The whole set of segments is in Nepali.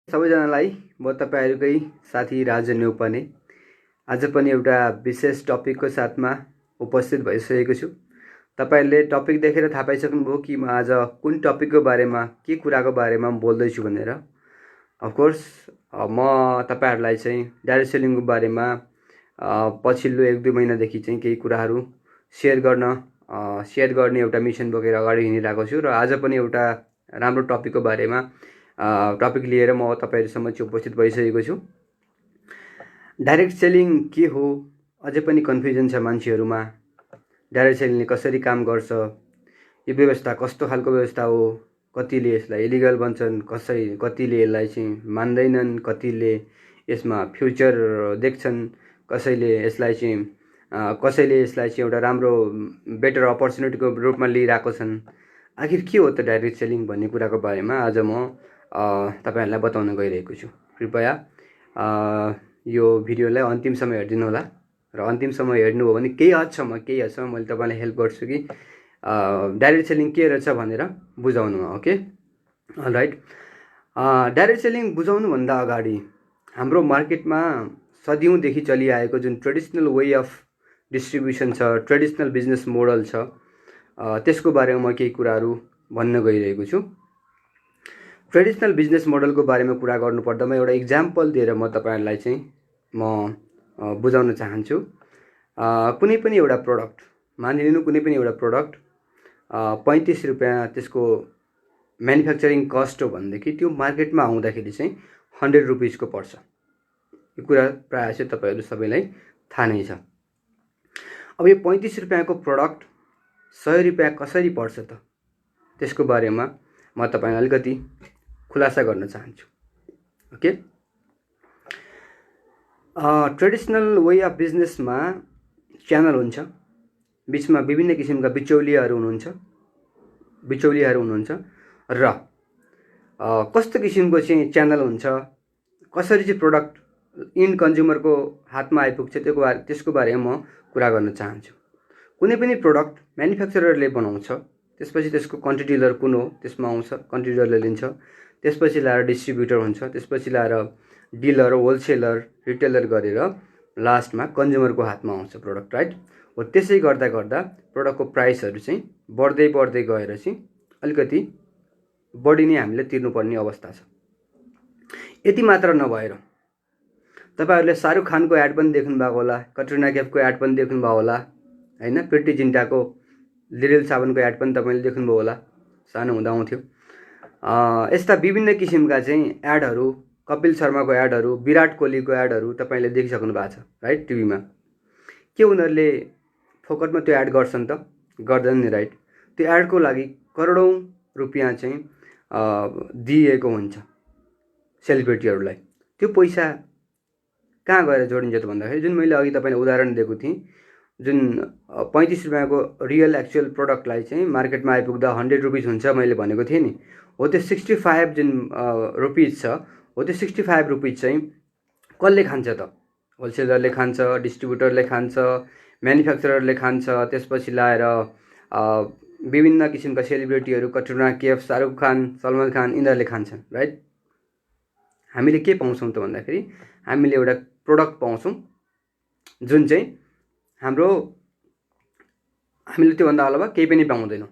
सबैजनालाई म तपाईहरुकै साथी राजन न्यौपाने आज पनि एउटा विशेष टपिकको साथमा उपस्थित भइसकेको छु। तपाईहरुले टपिक देखेर थाहा पाइसक्नुभयो कि म आज कुन टपिकको बारेमा के कुराको बारेमा बोल्दै छु भनेर। अफ कोर्स म तपाईहरुलाई चाहिँ डाइरेक्ट सेलिङको बारेमा पछिल्लो 1-2 महिनादेखि चाहिँ केही कुराहरू शेयर गर्ने एउटा मिसन बोकेर अगाडि हिँडिरहेको छु र आज पनि एउटा राम्रो टपिकको बारेमा टपिक लिएर म तपाईहरुसम्म उपस्थित भइसकेको छु। डाइरेक्ट सेलिङ के हो अझै पनि कन्फ्युजन छ मान्छेहरुमा। डाइरेक्ट सेलिङले कसरी काम गर्छ, यो व्यवस्था कस्तो खालको व्यवस्था हो, कतिले यसलाई इलिगल भन्छन्, कतिले यसलाई चाहिँ मान्दैनन्, कतिले यसमा फ्युचर देख्छन्, कसैले यसलाई चाहिँ एउटा राम्रो बेटर अपर्च्युनिटीको रूपमा लिइरहेको छन्। आखिर के हो त डाइरेक्ट सेलिङ भन्ने कुराको बारेमा आज म तपाईहरुलाई बताउन गइरहेको छु। कृपया यो भिडियोलाई अन्तिमसम्म हेर्दिनु होला र अन्तिमसम्म हेर्नुभयो भने केही हदसम्म मैले तपाईलाई हेल्प गर्छु कि डाइरेक्ट सेलिङ के रहेछ भनेर बुझाउनुमा। Okay, alright. डाइरेक्ट सेलिङ बुझाउनु भन्दा अगाडि हाम्रो मार्केटमा सदियौंदेखि चलिआएको जुन ट्रेडिसनल वे अफ डिस्ट्रिब्युसन छ, ट्रेडिसनल बिजनेस मोडल छ, त्यसको बारेमा म केही कुराहरू भन्न गइरहेको छु। ट्रेडिसनल बिजनेस मोडलको बारेमा कुरा गर्नुपर्दामा एउटा इक्जाम्पल दिएर म तपाईहरुलाई चाहिँ बुझाउन चाहन्छु। कुनै पनि एउटा प्रोडक्ट मानिलिनु, कुनै पनि एउटा प्रोडक्ट 35 रुपैयाँ त्यसको म्यानुफ्याक्चरिङ कस्ट हो भनेदेखि त्यो मार्केटमा आउँदाखेरि चाहिँ 100 रुपीसको पर्छ। यो कुरा प्रायः चाहिँ तपाईहरु सबैलाई थाहा नै छ। अब यो 35 रुपैयाँको प्रोडक्ट 100 रुपैयाँ कसरी पर्छ त, त्यसको बारेमा म तपाईलाई अलिकति खुलासा गर्न चाहन्छु। ओके, ट्रेडिसनल वे अफ बिजनेसमा च्यानल हुन्छ, बीचमा विभिन्न किसिमका बिचौलियाहरू हुनुहुन्छ र कस्तो किसिमको चाहिँ च्यानल हुन्छ, कसरी चाहिँ प्रोडक्ट इन्ड कन्ज्युमरको हातमा आइपुग्छ त्यसको बारेमा म कुरा गर्न चाहन्छु। कुनै पनि प्रोडक्ट म्यानुफ्याक्चररले बनाउँछ, त्यसपछि त्यसको क्वान्टिटी डिलर कुन हो त्यसमा आउँछ, क्वान्टिटी डिलरले लिन्छ, त्यसपछि लाएर डिस्ट्रिब्युटर हुन्छ, त्यसपछि लाएर डिलर, होलसेलर, रिटेलर गरेर लास्टमा कन्ज्युमरको हातमा आउँछ प्रोडक्ट, राइट। हो त्यसै गर्दा गर्दा प्रोडक्टको प्राइसहरु चाहिँ बढ्दै गएर चाहिँ अलिकति बढी नै हामीले तिर्नुपर्ने अवस्था छ। यति मात्र नभएर तपाईहरुले शाहरुख खानको एड पनि देख्नु भएको होला, कटरिना कैफको एड पनि देख्नु भएको होला, हैन, प्रिटी जिन्टाको लिरिल साबनको एड पनि तपाईले देख्नुभयो होला, सानो हुँदा आउँथ्यो। यस्ता विभिन्न किसिमका चाहिँ एडहरु, कपिल शर्माको एडहरु, विराट कोहलीको एडहरु तपाईले देखिसक्नु भएको छ, राइट, टिभीमा। के उनीहरुले फोकटमा त्यो एड गर्छन् त? गर्दैन नि, राइट। त्यो एडको लागि करोडौं रुपैयाँ चाहिँ दिएको हुन्छ सेलिब्रिटीहरुलाई। त्यो पैसा कहाँ गएर जोडिन्छ त भन्दाखेरि जुन मैले अघि तपाईलाई उदाहरण दिएको थिएँ, जुन 35 रुपैयाँको रियल एक्चुअल प्रोडक्टलाई चाहिँ मार्केटमा आइपुग्दा 100 रुपीस हुन्छ मैले भनेको थिएँ नि, हो त्यो 65 जुन रुपीस छ, हो त्यो 65 रुपीस चाहिँ कसले खान्छ त? होलसेलरले खान्छ, डिस्ट्रिब्युटरले खान्छ, म्यानुफ्याक्चररले खान्छ, त्यसपछि लाएर विभिन्न किसिमका सेलिब्रिटीहरु, कटरिना कैफ, शाहरुख खान, सलमान खान, यिनीहरुले खान्छन्, राइट। हामीले के पाउँछौं त भन्दाखेरि हामीले एउटा प्रोडक्ट पाउँछौं जुन चाहिँ हामीले त्यो भन्दा अलावा केही पनि पाउँदैनौं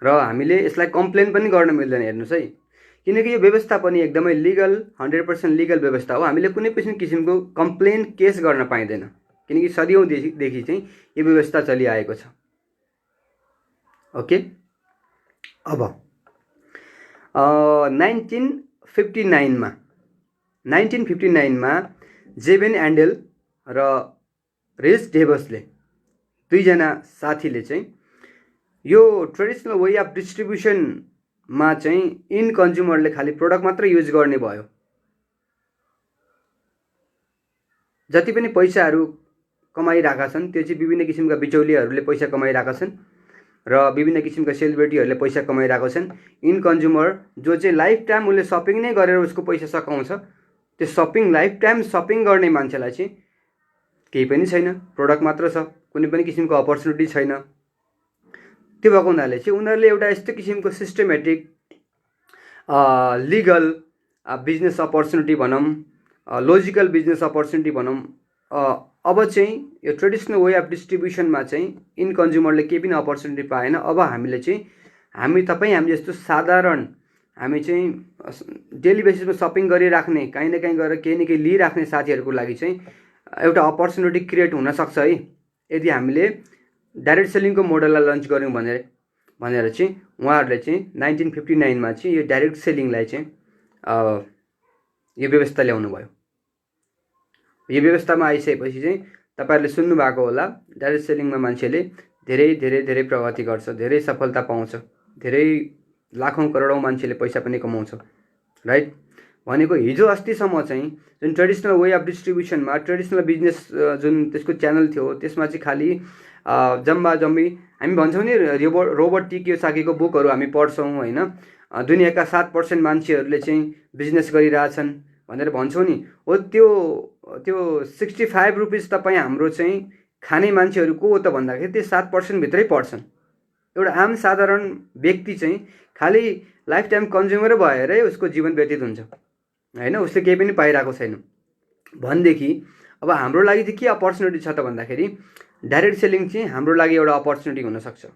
र हामीले यसलाई कम्प्लेन पनि गर्न मिल्दैन। हेर्नुस् है, किनकि यो व्यवस्था पनि एकदमै लिगल, 100% लिगल व्यवस्था हो। हामीले कुनै पनि किसिमको कम्प्लेन केस गर्न पाइदैन किनकि सदियौंदेखि चाहिँ यो व्यवस्था चलिआएको छ। ओके, अब 1959 मा जेबेन एन्डेल र रिस डेभसले, दुईजना साथीले चाहिँ यो ट्रेडिसनल वे अफ डिस्ट्रिब्युसन मा चाहिँ इन कन्ज्युमरले खाली प्रोडक्ट मात्र युज गर्ने भयो। जति पनि पैसाहरू कमाइरहेका छन् त्यो चाहिँ विभिन्न किसिमका बिचौलियाहरूले पैसा कमाइरहेका छन् र विभिन्न किसिमका सेलिब्रिटीहरूले पैसा कमाइरहेका छन्। इन कन्ज्युमर जो चाहिँ लाइफ टाइम उसले शपिङ नै गरेर उसको पैसा सकाउँछ, त्यो लाइफ टाइम शपिङ गर्ने मान्छेलाई चाहिँ केही पनि छैन, प्रोडक्ट मात्र छ, कुनै पनि किसिमको अपर्च्युनिटी छैन। त्यो भएको हुनाले चाहिँ उनीहरूले एउटा यस्तो किसिमको सिस्टमेटिक लिगल बिजनेस अपर्च्युनिटी भनौँ, लोजिकल बिजनेस अपर्च्युनिटी भनौँ, अब चाहिँ यो ट्रेडिसनल वे अफ डिस्ट्रिब्युसनमा चाहिँ इन कन्ज्युमरले केही पनि अपर्च्युनिटी पाएन। अब हामीले चाहिँ हामी जस्तो साधारण हामी चाहिँ डेली बेसिसमा सपिङ गरिराख्ने, काहीँ न काहीँ गएर केही न केही लिइराख्ने साथीहरूको लागि चाहिँ एउटा अपर्च्युनिटी क्रिएट हुनसक्छ है, यदि हामीले डाइरेक्ट सेलिङको मोडललाई लन्च गऱ्यौँ भनेर चाहिँ उहाँहरूले चाहिँ 1959मा चाहिँ यो डाइरेक्ट सेलिङलाई चाहिँ यो व्यवस्था ल्याउनु भयो। यो व्यवस्थामा आइसकेपछि चाहिँ तपाईँहरूले सुन्नुभएको होला, डाइरेक्ट सेलिङमा मान्छेले धेरै धेरै धेरै प्रगति गर्छ, धेरै सफलता पाउँछ, धेरै लाखौँ करोडौँ मान्छेले पैसा पनि कमाउँछ, राइट। भनेको हिजो अस्तिसम्म चाहिँ जुन ट्रेडिसनल वे अफ डिस्ट्रिब्युसनमा ट्रेडिसनल बिजनेस जुन त्यसको च्यानल थियो त्यसमा चाहिँ खालि जम्बा जम्बी हामी भन्छौँ नि, रोबर्ट टी कियोसाकीको बुकहरू हामी पढ्छौँ होइन, दुनियाँका 7% मान्छेहरूले चाहिँ बिजनेस गरिरहेछन् भनेर भन्छौँ नि, हो त्यो 65 रुपिस तपाईँ हाम्रो चाहिँ खाने मान्छेहरू को हो त भन्दाखेरि त्यो 7% भित्रै पर्छन्। एउटा आम साधारण व्यक्ति चाहिँ खालि लाइफ टाइम कन्ज्युमरै भएरै उसको जीवन व्यतीत हुन्छ होइन, उसले केही पनि पाइरहेको छैन भनेदेखि अब हाम्रो लागि चाहिँ के अपर्च्युनिटी छ त भन्दाखेरि डाइरेक्ट सेलिङ चाहिँ हाम्रो लागि एउटा अपर्च्युनिटी हुनसक्छ।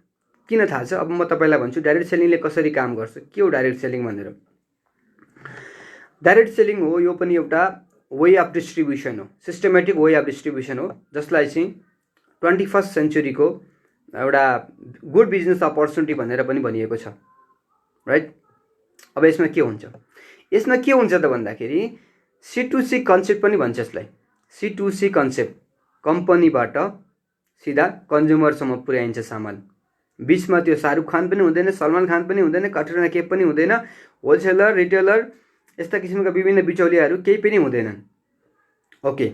किन थाहा छ? अब म तपाईँलाई भन्छु डाइरेक्ट सेलिङले कसरी काम गर्छ, के हो डाइरेक्ट सेलिङ भनेर। डाइरेक्ट सेलिङ हो यो पनि एउटा वे अफ डिस्ट्रिब्युसन हो, सिस्टमेटिक वे अफ डिस्ट्रिब्युसन हो, जसलाई चाहिँ 21st सेन्चुरीको एउटा गुड बिजनेस अपर्च्युनिटी भनेर पनि भनिएको छ, राइट। अब यसमा के हुन्छ त भन्दाखेरि C2C कन्सेप्ट पनि भन्छ यसलाई। C2C कन्सेप्ट, कम्पनीबाट सिधा कन्ज्युमरसम्म पुर्याइन्छ सामान, बिचमा त्यो शाहरुख खान पनि हुँदैन, सलमान खान पनि हुँदैन, कटरिना कैफ पनि हुँदैन, होलसेलर, रिटेलर, यस्ता किसिमका विभिन्न बिचौलियाहरू केही पनि हुँदैनन्। ओके,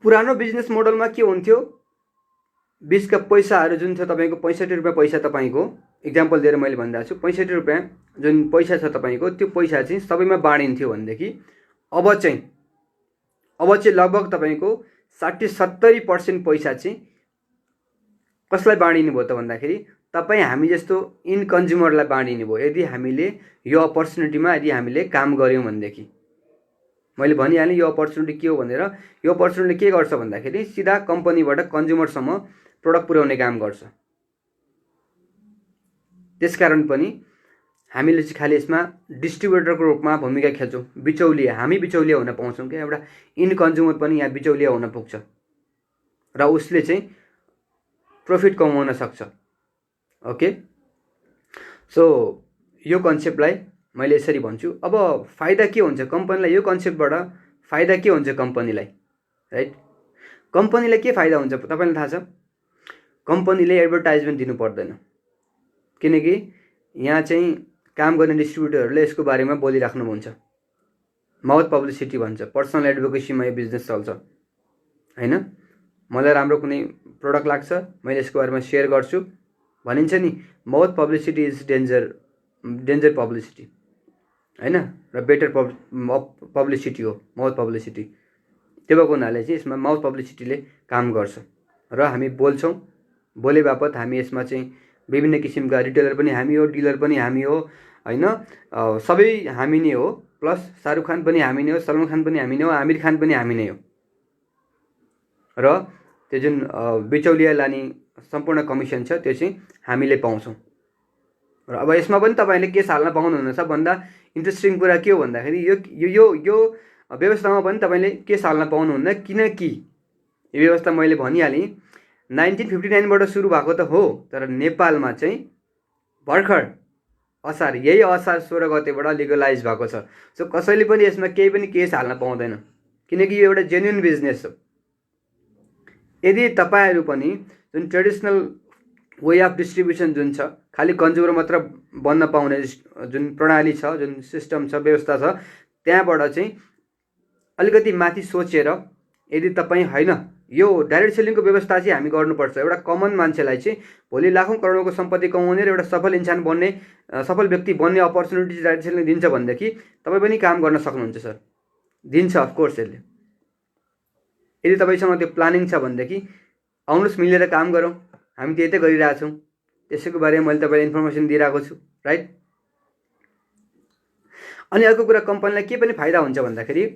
पुरानो बिजनेस मोडलमा के हुन्थ्यो, बिचका पैसाहरू जुन थियो तपाईँको 65 रुपियाँ पैसा, तपाईँको इक्जाम्पल दिएर मैले भनिरहेको छु, 65 रुपियाँ जुन पैसा छ तपाईँको, त्यो पैसा चाहिँ सबैमा बाँडिन्थ्यो भनेदेखि अब चाहिँ लगभग तपाईँको 60-70% पैसा चाहिँ कसलाई बाँडिनु भयो त भन्दाखेरि तपाईँ हामी जस्तो इन कन्ज्युमरलाई बाँडिनु भयो। यदि हामीले यो अपर्च्युनिटीमा यदि हामीले काम गऱ्यौँ भनेदेखि, मैले भनिहालेँ यो अपर्च्युनिटी के हो भनेर। यो अपर्च्युनिटी के गर्छ भन्दाखेरि सिधा कम्पनीबाट कन्ज्युमरसम्म प्रोडक्ट पुर्याउने काम गर्छ। त्यसकारण पनि हामीले चाहिँ खालि यसमा डिस्ट्रिब्युटरको रूपमा भूमिका खेल्छौँ, बिचौलिया, हामी बिचौलिया हुन पाउँछौँ क्या। एउटा इन कन्ज्युमर पनि यहाँ बिचौलिया हुन पुग्छ र उसले चाहिँ प्रफिट कमाउन सक्छ। ओके, सो यो कन्सेप्टलाई मैले यसरी भन्छु। अब फाइदा के हुन्छ कम्पनीलाई, यो कन्सेप्टबाट फाइदा के हुन्छ कम्पनीलाई, राइट। कम्पनीलाई के फाइदा हुन्छ तपाईँलाई थाहा छ? कम्पनीले एडभर्टाइजमेन्ट दिनु पर्दैन, किनकि यहाँ चाहिँ काम गर्ने डिस्ट्रिब्युटरहरूले यसको बारेमा बोलिराख्नुहुन्छ। माउथ पब्लिसिटी भन्छ, पर्सनल एडभोकेसीमा यो बिजनेस चल्छ होइन। मलाई राम्रो कुनै प्रोडक्ट लाग्छ, मैले यसको बारेमा सेयर गर्छु भनिन्छ नि, mouth publicity is danger publicity होइन, र बेटर पब्लिसिटी हो माउथ पब्लिसिटी। त्यो भएको हुनाले चाहिँ यसमा माउथ पब्लिसिटीले काम गर्छ र हामी बोल्छौँ, बोले बापत हामी यसमा चाहिँ विभिन्न किसिमका रिटेलर पनि हामी हो, डिलर पनि हामी हो होइन, सबै हामी नै हो, प्लस शाहरुख खान पनि हामी नै हो, सलमान खान पनि हामी नै हो, आमिर खान पनि हामी नै हो, र त्यो जुन बिचौलिया लाने सम्पूर्ण कमिसन छ त्यो चाहिँ हामीले पाउँछौँ। र अब यसमा पनि तपाईँले के हाल्न पाउनुहुनेछ भन्दा इन्ट्रेस्टिङ कुरा के हो भन्दाखेरि यो यो यो व्यवस्थामा पनि तपाईँले के हाल्न पाउनुहुन्न, किनकि यो व्यवस्था मैले भनिहालेँ 1959बाट सुरु भएको त हो, तर नेपालमा चाहिँ भर्खर यही असार 16 गतेबाट लिगलाइज भएको छ। सो कसैले पनि यसमा केही पनि केस हाल्न पाउँदैन, किनकि यो एउटा जेन्युन बिजनेस हो। यदि तपाईँहरू पनि जुन ट्रेडिसनल वे अफ डिस्ट्रिब्युसन जुन छ, खालि कन्ज्युमर मात्र बन्न पाउने जुन प्रणाली छ, जुन सिस्टम छ, व्यवस्था छ, त्यहाँबाट चाहिँ अलिकति माथि सोचेर यदि तपाईँ होइन यो डाइरेक्ट सेलिङको व्यवस्था चाहिँ हामी गर्नुपर्छ, एउटा कमन मान्छेलाई चाहिँ भोलि लाखौँ करोडको सम्पत्ति कमाउने र एउटा सफल इन्सान बन्ने, सफल व्यक्ति बन्ने अपर्च्युनिटी डाइरेक्ट सेलिङ दिन्छ भनेदेखि तपाईँ पनि काम गर्न सक्नुहुन्छ सर, दिन्छ अफकोर्स यसले। यदि तपाईँसँग त्यो प्लानिङ छ भनेदेखि आउनुहोस् मिलेर काम गरौँ, हामी त्यही त गरिरहेछौँ, त्यसैको बारेमा मैले तपाईँलाई इन्फर्मेसन दिइरहेको छु, राइट। अनि अर्को कुरा कम्पनीलाई के पनि फाइदा हुन्छ भन्दाखेरि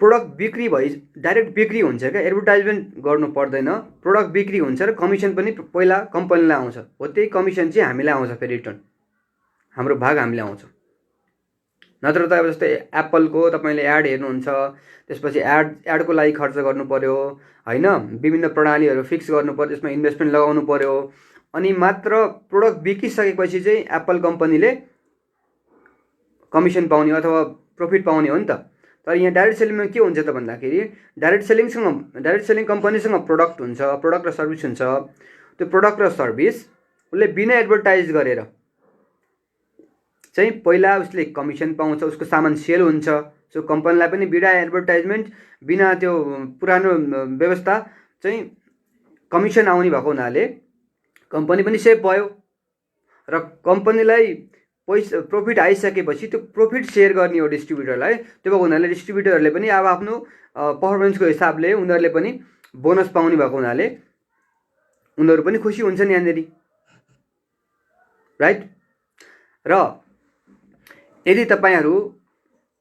प्रोडक्ट बिक्री भइ डाइरेक्ट बिक्री हुन्छ क्या, एडभर्टाइजमेन्ट गर्नु पर्दैन, प्रोडक्ट बिक्री हुन्छ र कमिसन पनि पहिला कम्पनीलाई आउँछ। हो त्यही कमिसन चाहिँ हामीलाई आउँछ, फेरि रिटर्न हाम्रो भाग हामीले आउँछ। नत्र त अब जस्तै एप्पलको तपाईँले एड हेर्नुहुन्छ, त्यसपछि एडको लागि खर्च गर्नु पर्यो होइन, विभिन्न प्रणालीहरू फिक्स गर्नु पर्यो, त्यसमा इन्भेस्टमेन्ट लगाउनु पर्यो, अनि मात्र प्रोडक्ट बिकिसकेपछि चाहिँ एप्पल कम्पनीले कमिसन पाउने अथवा प्रफिट पाउने हो नि त। तर यहाँ डाइरेक्ट सेलिङमा के हुन्छ त भन्दाखेरि डाइरेक्ट सेलिङ कम्पनीसँग प्रोडक्ट हुन्छ, प्रोडक्ट र सर्भिस हुन्छ। त्यो प्रोडक्ट र सर्भिस उसले बिना एडभर्टाइज गरेर चाहिँ पहिला उसले कमिसन पाउँछ, उसको सामान सेल हुन्छ। सो कम्पनीलाई पनि बिना एडभर्टाइजमेन्ट, बिना त्यो पुरानो व्यवस्था चाहिँ कमिसन आउने भएको हुनाले कम्पनी पनि सेभ भयो र कम्पनीलाई पैसा प्रफिट आइसकेपछि त्यो प्रफिट सेयर गर्ने हो डिस्ट्रिब्युटरलाई। त्यो भएको हुनाले डिस्ट्रिब्युटरहरूले पनि अब आफ्नो पर्फर्मेन्सको हिसाबले उनीहरूले पनि बोनस पाउने भएको हुनाले उनीहरू पनि खुसी हुन्छन् यहाँनिर, राइट। र यदि तपाईँहरू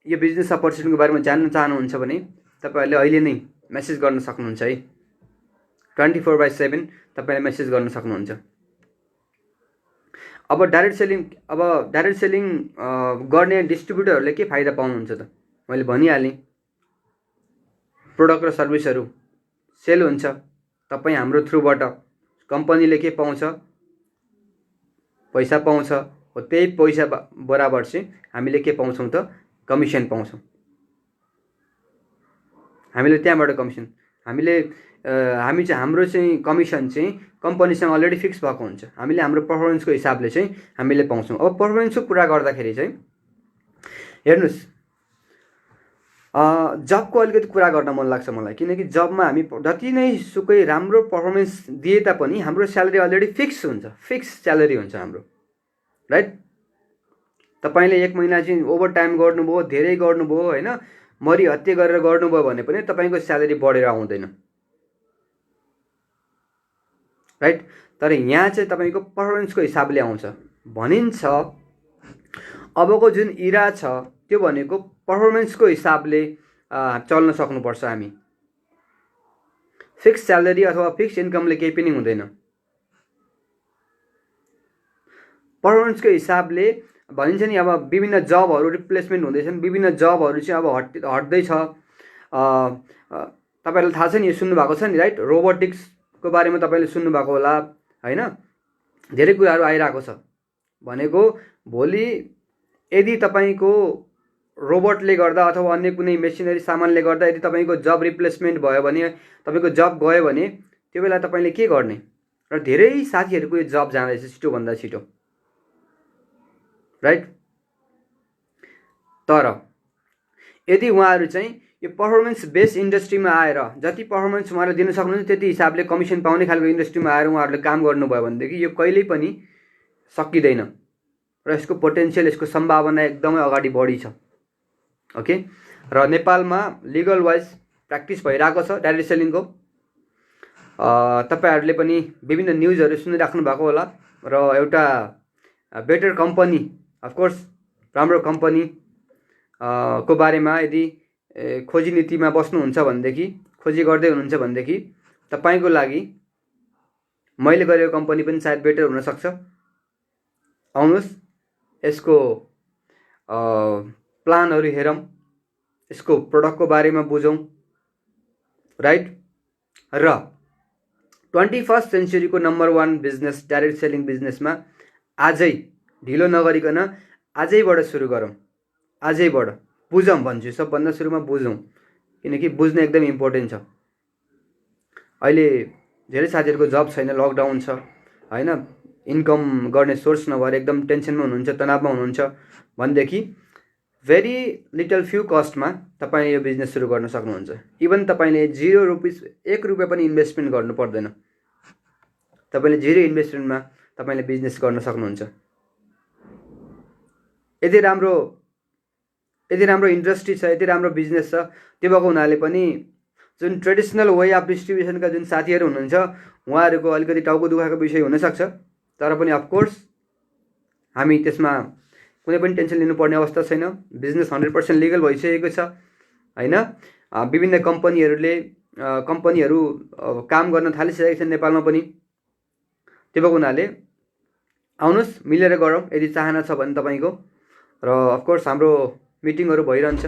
यो बिजनेस अपर्च्युनिटीको बारेमा जान्न चाहनुहुन्छ भने तपाईँहरूले अहिले नै मेसेज गर्न सक्नुहुन्छ है, 24/7 तपाईँले मेसेज गर्न सक्नुहुन्छ। अब डाइरेक्ट सेलिङ गर्ने डिस्ट्रिब्युटरहरूले के फाइदा पाउनुहुन्छ त मैले भनिहालेँ। प्रोडक्ट र सर्भिसहरू सेल हुन्छ, तपाईँ हाम्रो थ्रुबाट कम्पनीले के पाउँछ, पैसा पाउँछ। हो त्यही पैसा बराबर चाहिँ हामीले के पाउँछौँ त, कमिसन पाउँछौँ। हामीले त्यहाँबाट कमिसन हामी चाहिँ हाम्रो चाहिँ कमिसन चाहिँ कम्पनीसँग अलरेडी फिक्स भएको हुन्छ। हामीले हाम्रो पर्फर्मेन्सको हिसाबले चाहिँ हामीले पाउँछौँ। अब पर्फर्मेन्सको कुरा गर्दाखेरि चाहिँ हेर्नुहोस्, जबको अलिकति कुरा गर्न मन लाग्छ मलाई, किनकि जबमा हामी जति नै सुकै राम्रो पर्फर्मेन्स दिए तापनि हाम्रो स्यालेरी अलरेडी फिक्स हुन्छ, फिक्स स्यालेरी हुन्छ हाम्रो, राइट। तपाईँले 1 महिना चाहिँ ओभर टाइम गर्नुभयो, धेरै गर्नुभयो होइन, मरि हत्या गरेर गर्नुभयो भने पनि तपाईँको स्यालेरी बढेर आउँदैन, राइट। तर यहाँ चाहिँ तपाईँको पर्फर्मेन्सको हिसाबले आउँछ भनिन्छ। अबको जुन इरा छ त्यो भनेको पर्फर्मेन्सको हिसाबले चल्न सक्नुपर्छ हामी। फिक्स स्यालेरी अथवा फिक्स इन्कमले केही पनि हुँदैन। पर्फर्मेन्सको हिसाबले भनिन्छ नि, अब विभिन्न जबहरू रिप्लेसमेन्ट हुँदैछन्, विभिन्न जबहरू चाहिँ अब हट्दैछ। तपाईँलाई थाहा छ नि, सुन्नुभएको छ नि, राइट। रोबोटिक्सको बारेमा तपाईँले सुन्नुभएको होला होइन, धेरै कुराहरू आइरहेको छ। भनेको भोलि यदि तपाईँको रोबोटले गर्दा अथवा अन्य कुनै मेसिनरी सामानले गर्दा यदि तपाईँको जब रिप्लेसमेन्ट भयो भने, तपाईँको जब गयो भने त्यो बेला तपाईँले के गर्ने? र धेरै साथीहरूको यो जब जाँदैछ छिटोभन्दा छिटो, राइट। तर यदि उहाँहरू चाहिँ यो पर्फर्मेन्स बेस्ड इन्डस्ट्रीमा आएर जति पर्फर्मेन्स उहाँहरूले दिन सक्नुहुन्छ त्यति हिसाबले कमिसन पाउने खालको इन्डस्ट्रीमा आएर उहाँहरूले काम गर्नुभयो भनेदेखि यो कहिल्यै पनि सकिँदैन र यसको पोटेन्सियल, यसको सम्भावना एकदमै अगाडि बढी छ। ओके। र नेपालमा लिगल वाइज प्र्याक्टिस भइरहेको छ डाइरेक्ट सेलिङको। तपाईँहरूले पनि विभिन्न न्युजहरू सुनिराख्नु भएको होला र एउटा बेटर कम्पनी, अफकोर्स राम्रो कम्पनी को बारेमा यदि खोजी नीतिमा बस्नुहुन्छ भनेदेखि, खोजी गर्दै हुनुहुन्छ भनेदेखि तपाईँको लागि मैले गरेको कम्पनी पनि सायद बेटर हुनसक्छ। आउनुहोस् यसको प्लानहरू हेरौँ, यसको प्रोडक्टको बारेमा बुझौँ, राइट। र 21st सेन्चुरीको नम्बर 1 बिजनेस डाइरेक्ट सेलिङ बिजनेसमा आजै ढिलो नगरिकन आजैबाट सुरु गरौँ, आजैबाट बुझौँ भन्छु। सबभन्दा सुरुमा बुझौँ, किनकि बुझ्न एकदम इम्पोर्टेन्ट छ। अहिले धेरै साथीहरूको जब छैन, लकडाउन छ होइन, इन्कम गर्ने सोर्स नभएर एकदम टेन्सनमा हुनुहुन्छ, तनावमा हुनुहुन्छ भनेदेखि भेरी लिटल फ्यु कस्टमा तपाईँ यो बिजनेस सुरु गर्न सक्नुहुन्छ। इभन तपाईँले 0 रुपिस 1 रुपियाँ पनि इन्भेस्टमेन्ट गर्नु पर्दैन। तपाईँले 0 इन्भेस्टमेन्टमा तपाईँले बिजनेस गर्न सक्नुहुन्छ। यति राम्रो इन्डस्ट्री छ, यति राम्रो बिजनेस छ, त्यो भएको हुनाले पनि जुन ट्रेडिसनल वे अफ डिस्ट्रिब्युसनका जुन साथीहरू हुनुहुन्छ उहाँहरूको अलिकति टाउको दुखाएको विषय हुनसक्छ। तर पनि अफकोर्स हामी त्यसमा कुनै पनि टेन्सन लिनुपर्ने अवस्था छैन। बिजनेस 100% लिगल भइसकेको छ होइन। विभिन्न कम्पनीहरू काम गर्न थालिसकेका छन् नेपालमा पनि। त्यो भएको हुनाले आउनुहोस् मिलेर गरौँ यदि चाहना छ भने तपाईँको। र अफकोर्स हाम्रो मिटिङहरू भइरहन्छ।